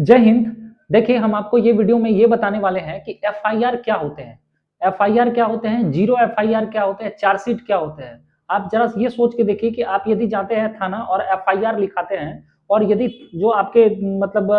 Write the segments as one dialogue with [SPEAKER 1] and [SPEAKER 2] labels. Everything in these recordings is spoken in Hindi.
[SPEAKER 1] जय हिंद। देखिए, हम आपको ये वीडियो में ये बताने वाले हैं कि एफआईआर क्या होते हैं, एफआईआर क्या होते हैं, जीरो एफआईआर क्या होते हैं, चार्जशीट क्या होते हैं। आप जरा ये सोच के देखिए कि आप यदि जाते हैं थाना और एफआईआर लिखाते हैं और यदि जो आपके मतलब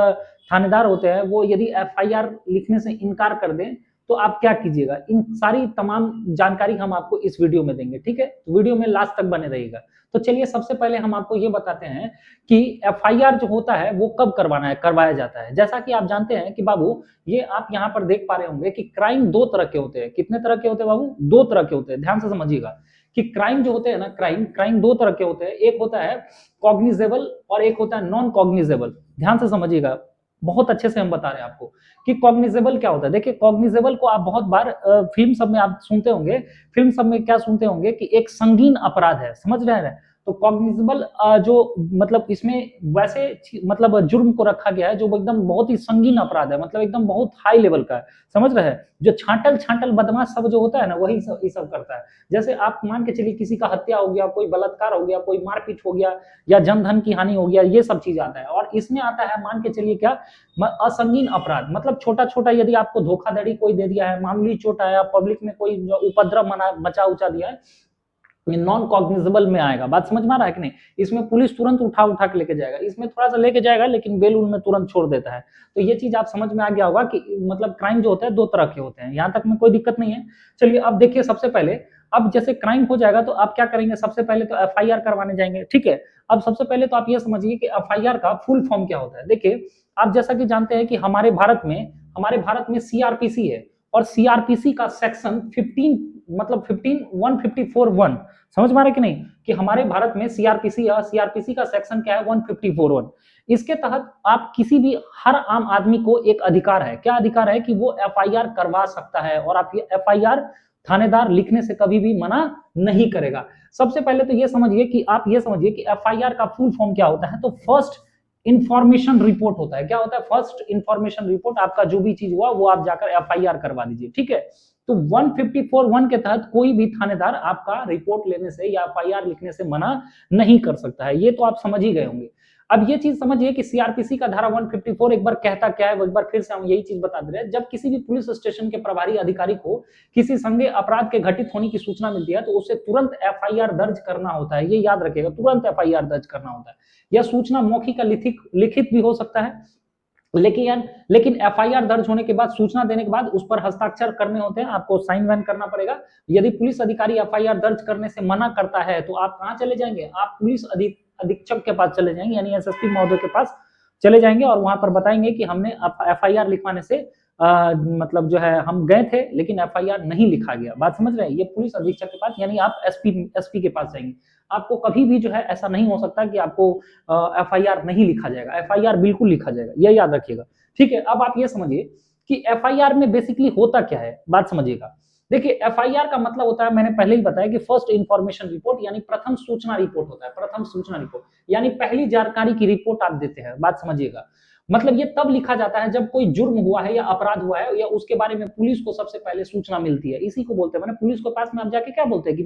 [SPEAKER 1] थानेदार होते हैं वो यदि एफआईआर लिखने से इनकार कर दें तो आप क्या कीजिएगा। इन सारी तमाम जानकारी हम आपको इस वीडियो में देंगे, ठीक है। तो वीडियो में लास्ट तक बने रहिएगा। तो चलिए, सबसे पहले हम आपको ये बताते हैं कि एफआईआर जो होता है वो कब करवाया जाता है। जैसा कि आप जानते हैं कि बाबू, ये आप यहाँ पर देख पा रहे होंगे कि क्राइम दो तरह के होते हैं। कितने तरह के होते हैं बाबू? दो तरह के होते हैं। ध्यान से समझिएगा कि क्राइम जो होते हैं ना, क्राइम दो तरह के होते हैं। एक होता है कॉग्निजेबल और एक होता है नॉन कॉग्निजेबल। ध्यान से समझिएगा, बहुत अच्छे से हम बता रहे हैं आपको कि कॉग्निजेबल क्या होता है। देखिए, कॉग्निजेबल को आप बहुत बार फिल्म सब में आप सुनते होंगे। फिल्म सब में क्या सुनते होंगे कि एक संगीन अपराध है, समझ रहे हैं। तो कॉग्निजेबल जो मतलब इसमें वैसे मतलब जुर्म को रखा गया है जो एकदम बहुत ही संगीन अपराध है, मतलब एकदम बहुत हाई लेवल का है, समझ रहे हैं। जो छाटल छाटल बदमाश सब जो होता है ना, वही सब ये सब करता है। जैसे आप मान के चलिए किसी का हत्या हो गया, कोई बलात्कार हो गया, कोई मारपीट हो गया या जनधन की हानि हो गया, ये सब चीज आता है। और इसमें आता है, मान के चलिए क्या, असंगीन अपराध। मतलब छोटा छोटा यदि आपको धोखाधड़ी कोई दे दिया है, मामूली चोट आया, पब्लिक में कोई उपद्रव मचा उचा दिया है, नॉन कॉग्निजेबल में आएगा। बात समझ में आ रहा है कि नहीं? इसमें पुलिस तुरंत उठा के लेके जाएगा, इसमें थोड़ा सा लेके जाएगा लेकिन बेल में तुरंत छोड़ देता है। तो ये चीज आप समझ में आ गया होगा कि मतलब क्राइम जो होता है दो तरह के होते हैं। यहाँ तक में कोई दिक्कत नहीं है। चलिए, अब देखिए, सबसे पहले अब जैसे क्राइम हो जाएगा तो आप क्या करेंगे, सबसे पहले तो एफआईआर करवाने जाएंगे, ठीक है। अब सबसे पहले तो आप ये समझिए कि एफआईआर का फुल फॉर्म क्या होता है। देखिए, आप जैसा कि जानते हैं कि हमारे भारत में सीआरपीसी है और सीआरपीसी का सेक्शन 15 मतलब 154(1) समझ में आ रहा है कि नहीं, कि हमारे भारत में सीआरपीसी है। सीआरपीसी का सेक्शन क्या है? 154(1). इसके तहत आप किसी भी हर आम आदमी को एक अधिकार है। क्या अधिकार है? कि वो एफआईआर करवा सकता है और आप ये एफआईआर थानेदार लिखने से कभी भी मना नहीं करेगा। सबसे पहले तो ये समझिए कि एफआईआर का फुल फॉर्म क्या होता है। तो फर्स्ट इंफॉर्मेशन रिपोर्ट होता है। क्या होता है? First information report. आपका जो भी चीज हुआ वो आप जाकर एफआईआर करवा दीजिए, ठीक है। तो 154(1) के तहत कोई भी थानेदार आपका रिपोर्ट लेने से या एफआईआर लिखने से मना नहीं कर सकता है। ये तो आप समझ ही गए होंगे। अब ये चीज समझिए कि सीआरपीसी का धारा 154 एक बार कहता क्या है, वो एक बार फिर से हम यही चीज बता दे रहे हैं। जब किसी भी पुलिस स्टेशन के प्रभारी अधिकारी को किसी संज्ञेय अपराध के घटित होने की सूचना मिलती है तो उसे तुरंत एफआईआर दर्ज करना होता है। ये याद रखिएगा, तुरंत एफआईआर दर्ज करना होता है। यह सूचना मौखिक या लिखित भी हो सकता है, लेकिन एफआईआर दर्ज होने के बाद, सूचना देने के बाद उस पर हस्ताक्षर करने होते हैं, आपको साइन वाइन करना पड़ेगा। यदि पुलिस अधिकारी एफआईआर दर्ज करने से मना करता है तो आप कहां चले जाएंगे? आप पुलिस अधीक्षक के पास चले जाएंगे, यानी एसएसपी महोदय के पास चले जाएंगे और वहां पर बताएंगे कि हमने एफआईआर लिखवाने से मतलब जो है हम गए थे लेकिन एफआईआर नहीं लिखा गया। बात समझ रहे हैं? ये पुलिस अधीक्षक के पास, यानी आप एसपी के पास जाएंगे। आपको कभी भी जो है ऐसा नहीं हो सकता कि आपको एफआईआर नहीं लिखा जाएगा। एफआईआर बिल्कुल लिखा जाएगा, ये याद रखिएगा, ठीक है। अब आप ये समझिए कि एफआईआर में बेसिकली होता क्या है, बात समझिएगा। देखिए, एफआईआर का मतलब होता है, मैंने पहले ही बताया कि फर्स्ट इंफॉर्मेशन रिपोर्ट, यानी प्रथम सूचना रिपोर्ट होता है। प्रथम सूचना रिपोर्ट यानी पहली जानकारी की रिपोर्ट आप देते हैं। बात समझिएगा, मतलब ये तब लिखा जाता है जब कोई जुर्म हुआ है या अपराध हुआ है या उसके बारे में पुलिस को सबसे पहले सूचना मिलती है। इसी को बोलते हैं, मैंने पुलिस के पास में आप जाके क्या बोलते हैं कि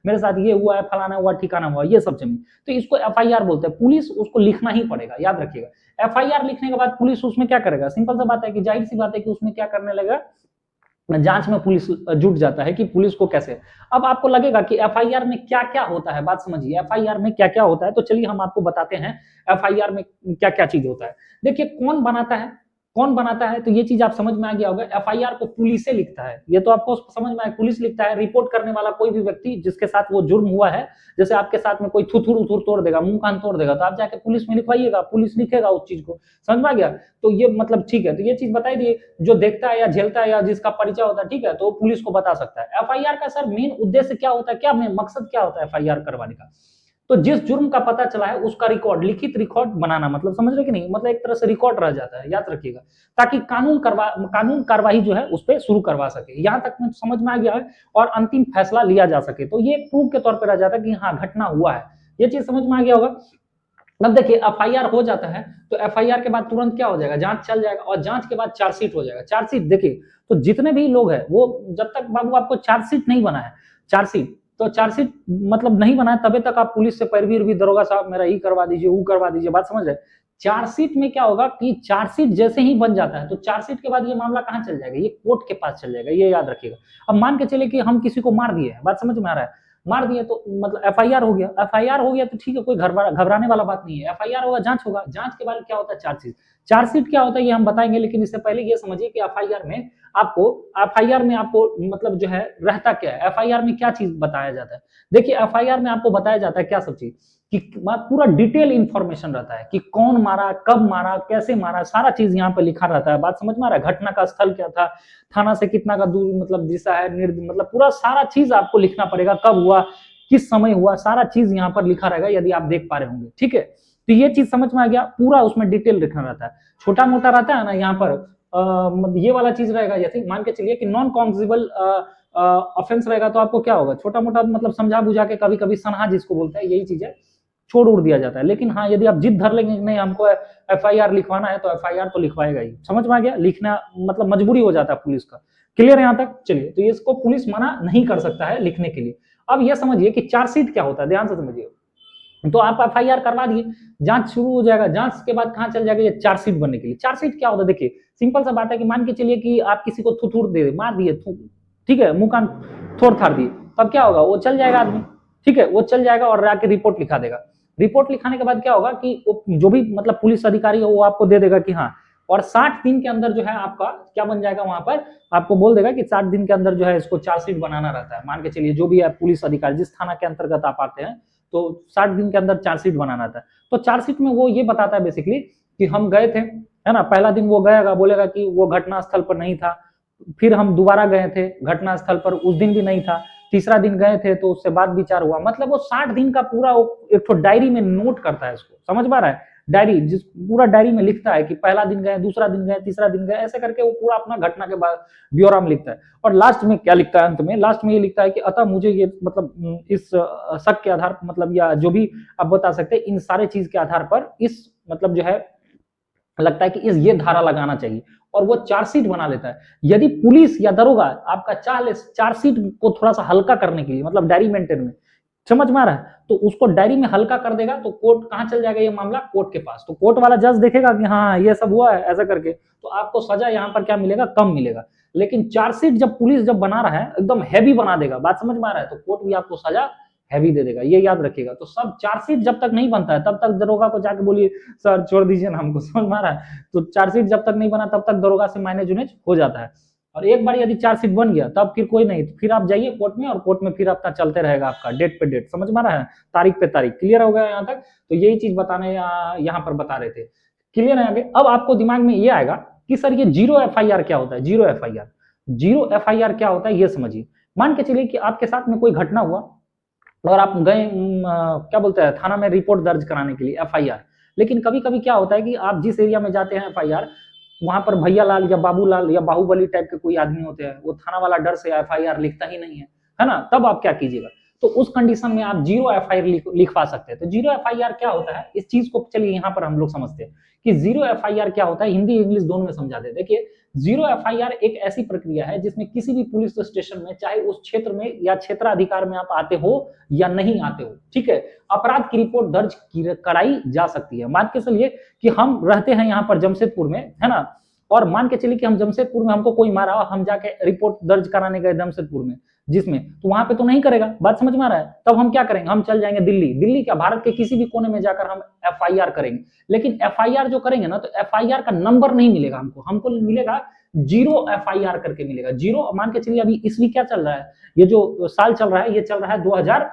[SPEAKER 1] मेरे साथ ये हुआ है, फलाना हुआ, ठिकाना हुआ, ये सब चीज, तो इसको एफआईआर बोलते हैं। पुलिस उसको लिखना ही पड़ेगा, याद रखिएगा। एफआईआर लिखने के बाद पुलिस उसमें क्या करेगा? सिंपल सा बात है कि जाहिर सी बात है कि उसमें क्या करने लगेगा, जांच में पुलिस जुट जाता है कि पुलिस को कैसे। अब आपको लगेगा कि एफआईआर में क्या क्या होता है, बात समझिए, एफआईआर में क्या क्या होता है। तो चलिए हम आपको बताते हैं एफआईआर में क्या क्या चीज होता है। देखिए, कौन बनाता है तो ये चीज आप समझ में आ गया होगा। एफआईआर को पुलिस से लिखता है, ये तो आपको समझ में आया, पुलिस लिखता है। रिपोर्ट करने वाला कोई भी व्यक्ति जिसके साथ वो जुर्म हुआ है, जैसे आपके साथ में कोई थुथुर उथुर तोड़ देगा, मुंह कान तोड़ देगा, तो आप जाके पुलिस में लिखवाइएगा, पुलिस लिखेगा उस चीज को, समझ में आ गया। तो ये मतलब ठीक है, तो ये चीज बताई दिए, जो देखता है या झेलता है या जिसका परिचय होता है, ठीक है, तो पुलिस को बता सकता है। एफआईआर का सर मेन उद्देश्य क्या होता है, क्या मकसद क्या होता है एफआईआर करवाने का? तो जिस जुर्म का पता चला है उसका रिकॉर्ड, लिखित रिकॉर्ड बनाना, मतलब समझ रहे कि नहीं, मतलब एक तरह से रिकॉर्ड रह जाता है, याद रखिएगा, ताकि कानून कार्यवाही जो है उस पर शुरू करवा सके। यहां तक में समझ में आ गया है, और अंतिम फैसला लिया जा सके। तो ये प्रूफ के तौर पर रह जाता है कि हाँ, घटना हुआ है। ये चीज समझ में आ गया होगा। अब देखिए, एफआईआर हो जाता है तो एफआईआर के बाद तुरंत क्या हो जाएगा, जांच चल जाएगा, और जांच के बाद चार्जशीट हो जाएगा। चार्जशीट देखिए, तो जितने भी लोग हैं वो, जब तक बाबू आपको चार्जशीट नहीं बना है, चार्जशीट मतलब नहीं बना है, तबे तक आप पुलिस से पैरवी उर्वी, दरोगा साहब मेरा ही करवा दीजिए, वो करवा दीजिए, बात समझ रहे। चार्जशीट में क्या होगा कि चार्जशीट जैसे ही बन जाता है तो चार्जशीट के बाद ये मामला कहाँ चल जाएगा, ये कोर्ट के पास चल जाएगा, ये याद रखिएगा। अब मान के चले कि हम किसी को मार दिए, बात समझ में आ रहा है, मार दिए तो मतलब एफआईआर हो गया, एफआईआर हो गया तो ठीक है, कोई घबराने वाला बात नहीं है, एफआईआर होगा, जांच होगा, जांच के बाद क्या होता है चार्जशीट। चार्जशीट क्या होता है ये हम बताएंगे, लेकिन इससे पहले ये समझिए कि एफआईआर में आपको मतलब जो है रहता क्या है, एफआईआर में क्या चीज बताया जाता है। देखिए एफआईआर में आपको बताया जाता है क्या सब चीज, कि पूरा डिटेल इंफॉर्मेशन रहता है कि कौन मारा, कब मारा, कैसे मारा, सारा चीज यहाँ पे लिखा रहता है। बात समझ में आ रहा है, घटना का स्थल क्या था, थाना से कितना का दूर मतलब दिशा है, मतलब पूरा सारा चीज आपको लिखना पड़ेगा, कब हुआ, किस समय हुआ, सारा चीज यहाँ पर लिखा रहेगा, यदि आप देख पा रहे होंगे। ठीक है, तो ये चीज समझ में आ गया, पूरा उसमें डिटेल लिखना रहता है। छोटा मोटा रहता है ना यहाँ पर ये वाला चीज रहेगा, जैसे मान के चलिए कि नॉन कॉग्निजेबल ऑफेंस रहेगा तो आपको क्या होगा, छोटा मोटा मतलब समझा बुझा के, कभी कभी सनहा जिसको बोलते हैं, यही चीजें छोड़ उड़ दिया जाता है। लेकिन हाँ यदि आप जिद धर लेंगे नहीं हमको एफआईआर लिखवाना है तो एफआईआर तो लिखवाएगा ही। समझ में आ गया, लिखना मतलब मजबूरी हो जाता है पुलिस का। क्लियर है यहाँ तक? चलिए, तो इसको पुलिस मना नहीं कर सकता है लिखने के लिए। अब यह समझिए कि चार्जशीट क्या होता है, ध्यान से समझिए। तो आप एफआईआर करवा दिए, जांच शुरू हो जाएगा, जांच के बाद कहां चल जाएगा, ये चार्जशीट बनने के लिए। चार्जशीट क्या होता है, देखिए सिंपल सा बात है कि मान के चलिए कि आप किसी को थूथूर दे मार दिए, ठीक है, मुंह कान थोड़ थाड़ दिए, तब क्या होगा, वो चल जाएगा आदमी, ठीक है, वो चल जाएगा और आके रिपोर्ट लिखा देगा। रिपोर्ट लिखाने के बाद क्या होगा कि जो भी मतलब पुलिस अधिकारी है वो आपको दे देगा कि हाँ, और 60 दिन के अंदर जो है आपका क्या बन जाएगा, वहां पर आपको बोल देगा कि 60 दिन के अंदर जो है इसको चार्जशीट बनाना रहता है। मान के चलिए जो भी है पुलिस अधिकारी जिस थाना के अंतर्गत आप आते हैं तो 60 दिन के अंदर चार्जशीट बनाना था। तो चार्जशीट में वो ये बताता है बेसिकली कि हम गए थे, है ना, पहला दिन वो गएगा, बोलेगा कि वो घटना स्थल पर नहीं था, फिर हम दोबारा गए थे घटना स्थल पर, उस दिन भी नहीं था, तीसरा दिन गए थे तो उससे बाद विचार हुआ। मतलब वो 60 दिन का पूरा एक तो डायरी में नोट करता है इसको, समझ पा रहा है, डायरी जिस पूरा डायरी में लिखता है कि पहला दिन गए, दूसरा दिन गए, तीसरा दिन गए, ऐसे करके वो पूरा अपना घटना के बाद ब्यौरा में लिखता है। और लास्ट में क्या लिखता है, अंत में लास्ट में ये लिखता है कि अतः मुझे ये मतलब इस शक के आधार मतलब या जो भी आप बता सकते हैं, इन सारे चीज के आधार पर इस मतलब जो है लगता है कि इस ये धारा लगाना चाहिए, और वो चार्जशीट बना लेता है। यदि पुलिस या दरोगा आपका चार्जशीट को थोड़ा सा हल्का करने के लिए, मतलब डायरी मेंटेन में, समझ में आ रहा है, तो उसको डायरी में हल्का कर देगा तो कोर्ट कहां चल जाएगा, ये मामला कोर्ट के पास। तो कोर्ट वाला जज देखेगा कि हाँ ये सब हुआ है ऐसा करके, तो आपको सजा यहाँ पर क्या मिलेगा, कम मिलेगा। लेकिन चार्जशीट जब पुलिस जब बना रहा है एकदम हैवी बना देगा, बात समझ में आ रहा है, तो कोर्ट भी आपको सजा हैवी दे देगा, ये याद रखिएगा। तो सब चार्जशीट जब तक नहीं बनता है तब तक दरोगा को जाके बोलिए सर छोड़ दीजिए ना हमको, समझ में आ रहा है। तो चार्जशीट जब तक नहीं बना तब तक दरोगा से मैनेज उनेज हो जाता है। और एक बार यदि चार्जशीट बन गया तब फिर कोई नहीं, तो फिर आप जाइए कोर्ट में, और कोर्ट में फिर अपना चलते रहेगा आपका डेट पे डेट, समझ में आ रहा है, तारीख पे तारीख। क्लियर हो गया यहाँ तक? तो यही चीज बताने यहाँ पर बता रहे थे। क्लियर है आगे? अब आपको दिमाग में ये आएगा कि सर ये जीरो एफआईआर क्या होता है, जीरो एफआईआर, जीरो एफआईआर क्या होता है ये समझिए। मान के चलिए कि आपके साथ में कोई घटना हुआ और आप गए क्या बोलते हैं थाना में रिपोर्ट दर्ज कराने के लिए, एफआईआर। लेकिन कभी कभी क्या होता है कि आप जिस एरिया में जाते हैं एफआईआर, वहां पर भैया लाल या बाबू लाल या बाहुबली टाइप के कोई आदमी होते हैं, वो थाना वाला डर से एफआईआर लिखता ही नहीं है ना, तब आप क्या कीजिएगा, तो उस कंडीशन में आप जीरो एफआईआर लिखवा सकते हैं। तो जीरो एफआईआर क्या होता है, इस चीज को चलिए यहाँ पर हम लोग समझते हैं कि जीरो एफआईआर क्या होता है, हिंदी इंग्लिश दोनों में समझाते हैं। देखिए जीरो एफआईआर एक ऐसी प्रक्रिया है जिसमें किसी भी पुलिस स्टेशन में, चाहे उस क्षेत्र में या क्षेत्राधिकार में आप आते हो या नहीं आते हो, ठीक है, अपराध की रिपोर्ट दर्ज कराई जा सकती है। मान के चलिए कि हम रहते हैं यहाँ पर जमशेदपुर में, है ना, और मान के चलिए कि हम जमशेदपुर में हमको कोई मारा और हम जाके रिपोर्ट दर्ज कराने गए जमशेदपुर में, जिसमें तो वहां पे तो नहीं करेगा, बात समझ में आ रहा है। तब हम क्या करेंगे, हम चल जाएंगे दिल्ली, दिल्ली क्या भारत के किसी भी कोने में जाकर हम एफआईआर करेंगे। लेकिन एफआईआर जो करेंगे ना, तो एफआईआर का नंबर नहीं मिलेगा हमको, हमको मिलेगा जीरो एफआईआर करके मिलेगा, जीरो। मान के चलिए अभी ईस्वी क्या चल रहा है, ये जो साल चल रहा है ये चल रहा है 2000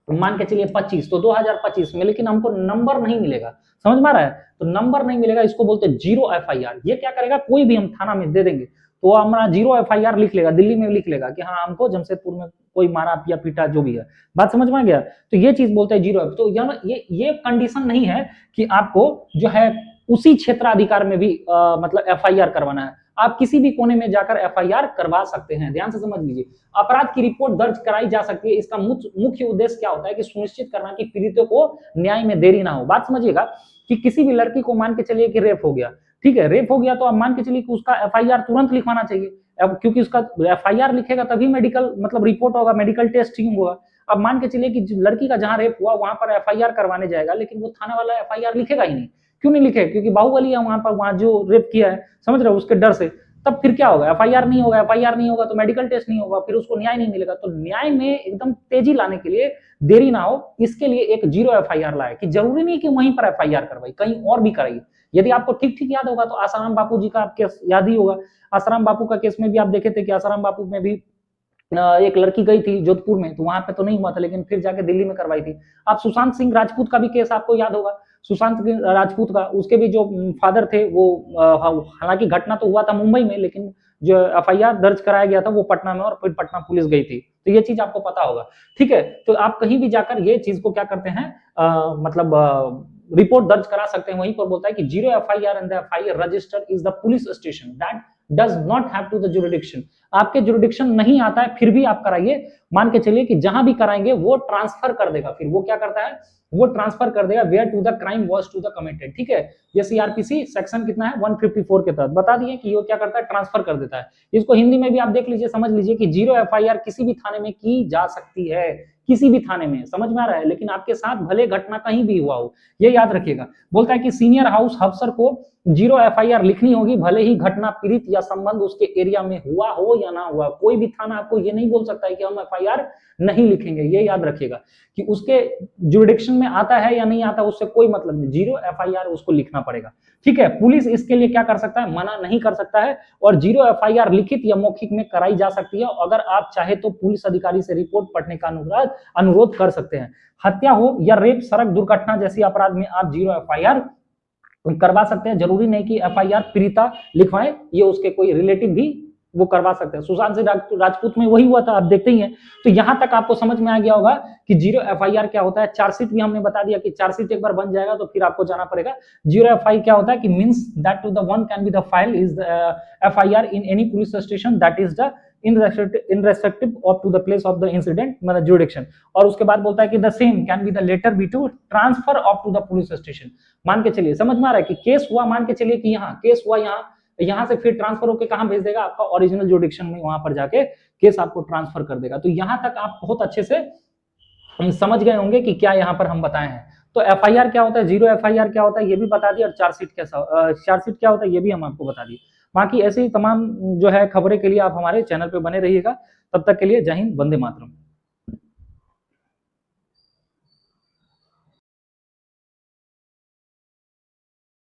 [SPEAKER 1] मान के चलिए 25, तो 2025 में, लेकिन हमको नंबर नहीं मिलेगा, समझ में आ रहा है, तो नंबर नहीं मिलेगा, इसको बोलते हैं जीरो एफआईआर। ये क्या करेगा, कोई भी हम थाना में दे देंगे तो हमारा जीरो एफआईआर लिख लेगा, दिल्ली में लिख लेगा कि हाँ हमको जमशेदपुर में कोई मारा या पीटा जो भी है, बात समझ में आ गया। तो ये चीज बोलते हैं जीरो। तो ये कंडीशन नहीं है कि आपको जो है उसी क्षेत्राधिकार में भी मतलब एफआईआर करवाना है, आप किसी भी कोने में जाकर एफआईआर करवा सकते हैं, ध्यान से समझ लीजिए। अपराध की रिपोर्ट दर्ज कराई जा सकती है, इसका मुख्य उद्देश्य क्या होता है कि सुनिश्चित करना कि पीड़ितों को न्याय में देरी ना हो। बात समझिएगा कि किसी भी लड़की को मान के चलिए कि रेप हो गया, ठीक है, रेप हो गया तो अब मान के चलिए कि उसका एफआईआर तुरंत लिखवाना चाहिए, अब क्योंकि उसका एफआईआर लिखेगा तभी मेडिकल मतलब रिपोर्ट होगा, मेडिकल टेस्टिंग होगा। अब मान के चलिए कि लड़की का जहां रेप हुआ वहां पर एफआईआर करवाने जाएगा, लेकिन वो थाना वाला एफआईआर लिखेगा ही नहीं, क्यों नहीं लिखे? क्योंकि बाहुबली है वहां पर, वहां जो रेप किया है, समझ रहे हो, उसके डर से। तब फिर क्या होगा? एफआईआर नहीं होगा, एफआईआर नहीं होगा तो मेडिकल टेस्ट नहीं होगा, फिर उसको न्याय नहीं मिलेगा। तो न्याय में एकदम तेजी लाने के लिए, देरी ना हो, इसके लिए एक जीरो एफआईआर लाए, कि जरूरी नहीं कि वहीं पर एफआईआर करवाई, कहीं और भी कराइए। यदि आपको ठीक ठीक याद होगा तो आसाराम बापू जी का आप केस याद ही होगा। आसाराम बापू का केस में भी आप देखे थे कि आसाराम बापू में भी एक लड़की गई थी जोधपुर में, तो वहां पे तो नहीं हुआ था, लेकिन फिर जाके दिल्ली में करवाई थी। आप सुशांत सिंह राजपूत का भी केस आपको याद होगा, सुशांत राजपूत का, उसके भी जो फादर थे वो, हालांकि घटना तो हुआ था मुंबई में, लेकिन जो एफआईआर दर्ज कराया गया था वो पटना में, और फिर पटना पुलिस गई थी। तो ये चीज आपको पता होगा, ठीक है। तो आप कहीं भी जाकर ये चीज को क्या करते हैं, मतलब रिपोर्ट दर्ज करा सकते हैं। वहीं पर बोलता है कि zero FIR and the FIR register is the police station that does not have to the jurisdiction. आपके जुरिडिक्शन नहीं आता है फिर भी आप कराइए। मान के चलिए कि जहां भी कराएंगे वो ट्रांसफर कर देगा, फिर वो क्या करता है, वो ट्रांसफर कर देगा where to the crime was to the committed, ठीक है। ये सीआरपीसी सेक्शन कितना है, 154 के तहत बता दिए कि ये क्या करता है, ट्रांसफर कर देता है। इसको हिंदी में भी आप देख लीजिए, समझ लीजिए कि जीरो एफआईआर किसी भी थाने में की जा सकती है, किसी भी थाने में, समझ में आ रहा है, लेकिन आपके साथ भले घटना कहीं भी हुआ हो, ये याद रखिएगा। बोलता है कि सीनियर हाउस अफसर को जीरो एफआईआर लिखनी होगी, भले ही घटना पीड़ित या संबंध उसके एरिया में हुआ हो या ना हुआ। कोई भी थाना आपको ये नहीं बोल सकता है कि हम एफआईआर नहीं लिखेंगे, ये याद रखिएगा कि उसके जुरिडिक्शन में आता है या नहीं आता, उससे कोई मतलब नहीं, जीरो एफआईआर उसको लिखना पड़ेगा, ठीक है। पुलिस इसके लिए क्या कर सकता है, मना नहीं कर सकता है, और जीरो एफआईआर लिखित या मौखिक में कराई जा सकती है। अगर आप चाहे तो पुलिस अधिकारी से रिपोर्ट पढ़ने का अनुरोध कर सकते हैं। हत्या हो या रेप, सड़क दुर्घटना जैसी अपराध में आप जीरो एफआईआर करवा सकते हैं। जरूरी नहीं कि एफआईआर पीड़िता लिखवाए, ये उसके कोई रिलेटिव भी वो करवा सकते हैं। सुशांत सिंह राजपूत में वही हुआ था, आप देखते ही हैं। तो यहां तक आपको समझ में आ गया होगा कि जीरो एफआईआर क्या होता है। चार्जशीट भी हमने बता दिया कि चार्जशीट एक बार बन जाएगा तो फिर आपको जाना पड़ेगा। जीरो एफआईआर क्या होता है कि means that to the one can be the file is FIR in any police station that is the irrespective of to the place of the incident, मतलब jurisdiction। और उसके बाद बोलता है कि the same can be the later be to transfer of to the police station। मान के चलिए, समझ में आ रहा है कि केस हुआ, मान के चलिए कि यहाँ केस हुआ, यहाँ से फिर ट्रांसफर होकर कहाँ भेज देगा, आपका ओरिजिनल जुरिडिक्शन में, वहां पर जाके केस आपको ट्रांसफर कर देगा। तो यहाँ तक आप बहुत अच्छे से समझ गए होंगे कि क्या यहाँ पर हम बताए हैं। तो एफआईआर क्या होता है, जीरो एफआईआर क्या होता है ये भी बता दिया, और चार्जशीट क्या होता है ये भी हम आपको बता दिए। बाकी ऐसे ही तमाम जो है खबरें के लिए आप हमारे चैनल पे बने रहिएगा। तब तक के लिए जय हिंद, वंदे मातरम।